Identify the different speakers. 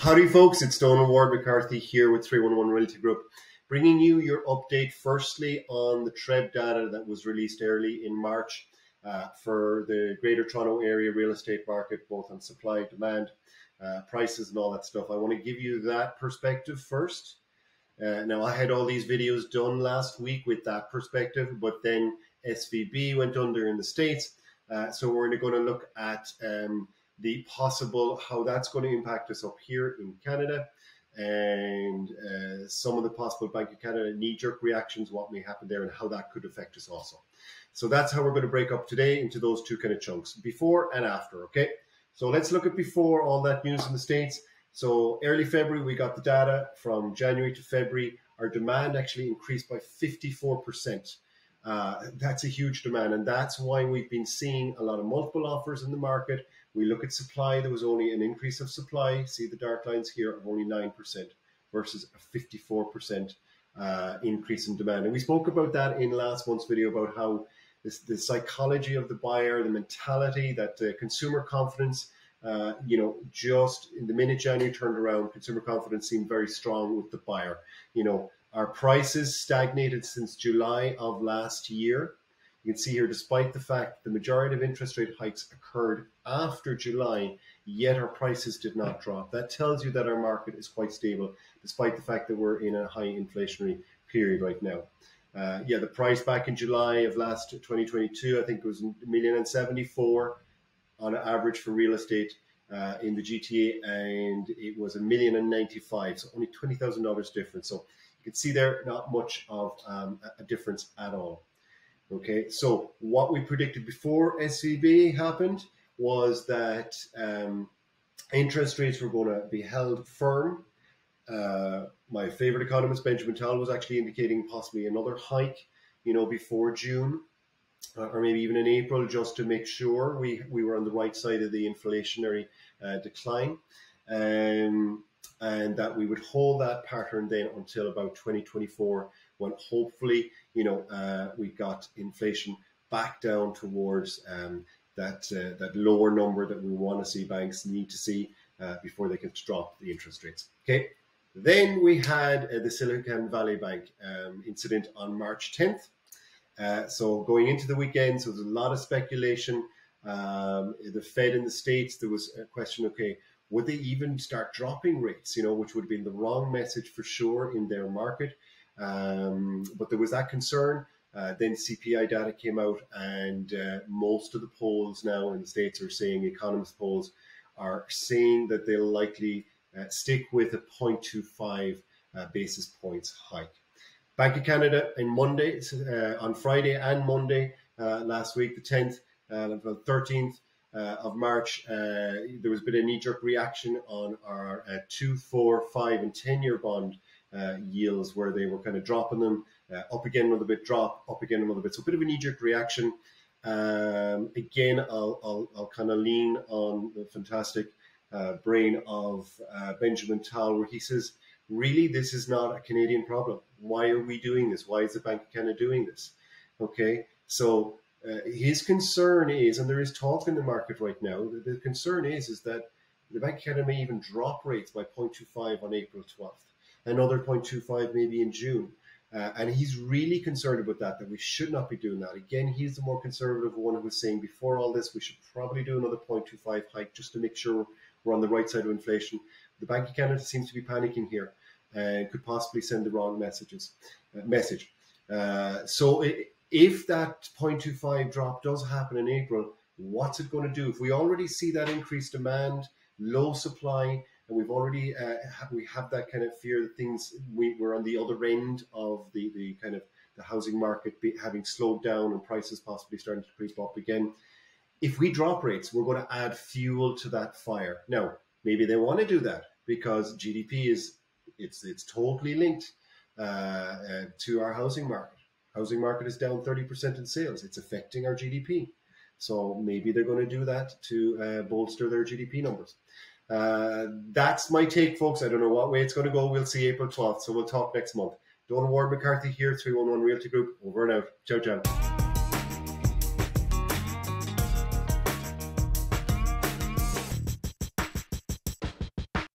Speaker 1: Howdy folks, it's Donald Ward-McCarthy here with 311 Realty Group, bringing you your update firstly on the TREB data that was released early in March for the Greater Toronto Area real estate market, both on supply, demand, prices and all that stuff. I want to give you that perspective first. Now, I had all these videos done last week with that perspective, but then SVB went under in the States. So we're going to look at the possible, how that's going to impact us up here in Canada, and some of the possible Bank of Canada knee-jerk reactions, what may happen there and how that could affect us also. So that's how we're going to break up today into those two kind of chunks, before and after, okay? So let's look at before, all that news in the States. So early February, we got the data from January to February. Our demand actually increased by 54%. That's a huge demand, and that's why we've been seeing a lot of multiple offers in the market. We look at supply, there was only an increase of supply, see the dark lines here, of only 9% versus a 54% increase in demand. And we spoke about that in last month's video about how the psychology of the buyer, the mentality, that consumer confidence, just in the minute January turned around, consumer confidence seemed very strong with the buyer. Our prices stagnated since July of last year. You can see here, despite the fact the majority of interest rate hikes occurred after July, yet our prices did not drop. That tells you that our market is quite stable, despite the fact that we're in a high inflationary period right now. The price back in July of last 2022, I think it was $1,074,000 on average for real estate in the GTA, and it was $1,095,000, so only $20,000 difference. So you can see there, not much of a difference at all. Okay, so what we predicted before SVB happened was that interest rates were going to be held firm. My favorite economist, Benjamin Tal, was actually indicating possibly another hike, before June, or maybe even in April, just to make sure we were on the right side of the inflationary decline. And that we would hold that pattern then until about 2024, when hopefully, we got inflation back down towards that lower number that we want to see, banks need to see before they can drop the interest rates. Okay. Then we had the Silicon Valley Bank incident on March 10th. So going into the weekend, so there's a lot of speculation. The Fed in the States, there was a question, okay, would they even start dropping rates, which would have been the wrong message for sure in their market. But there was that concern. Then CPI data came out, and most of the polls now in the States are saying, economist polls are saying that they'll likely stick with a 0.25 basis points hike. Bank of Canada on Friday and Monday last week, the 10th, the 13th, of March, there was a bit of knee-jerk reaction on our 2, 4, 5, and 10-year bond yields, where they were kind of dropping them up again, another bit, drop up again, another bit. So a bit of a knee-jerk reaction. Again, I'll kind of lean on the fantastic brain of Benjamin Tal, where he says, really, this is not a Canadian problem. Why are we doing this? Why is the Bank of Canada doing this? Okay, so his concern is, and there is talk in the market right now, the concern is that the Bank of Canada may even drop rates by 0.25 on April 12th, another 0.25 maybe in June. And he's really concerned about that we should not be doing that. Again, he's the more conservative one who was saying before all this, we should probably do another 0.25 hike just to make sure we're on the right side of inflation. The Bank of Canada seems to be panicking here and could possibly send the wrong message. So if that 0.25 drop does happen in April, what's it going to do? If we already see that increased demand, low supply, and we've already we have that kind of fear that we're on the other end of the kind of the housing market having slowed down and prices possibly starting to creep up again. If we drop rates, we're going to add fuel to that fire. Now, maybe they want to do that because GDP it's totally linked to our housing market. Housing market is down 30% in sales. It's affecting our GDP. So maybe they're going to do that to bolster their GDP numbers. That's my take, folks. I don't know what way it's going to go. We'll see April 12th. So we'll talk next month. Donald Ward-McCarthy here, 311 Realty Group. Over and out. Ciao, ciao.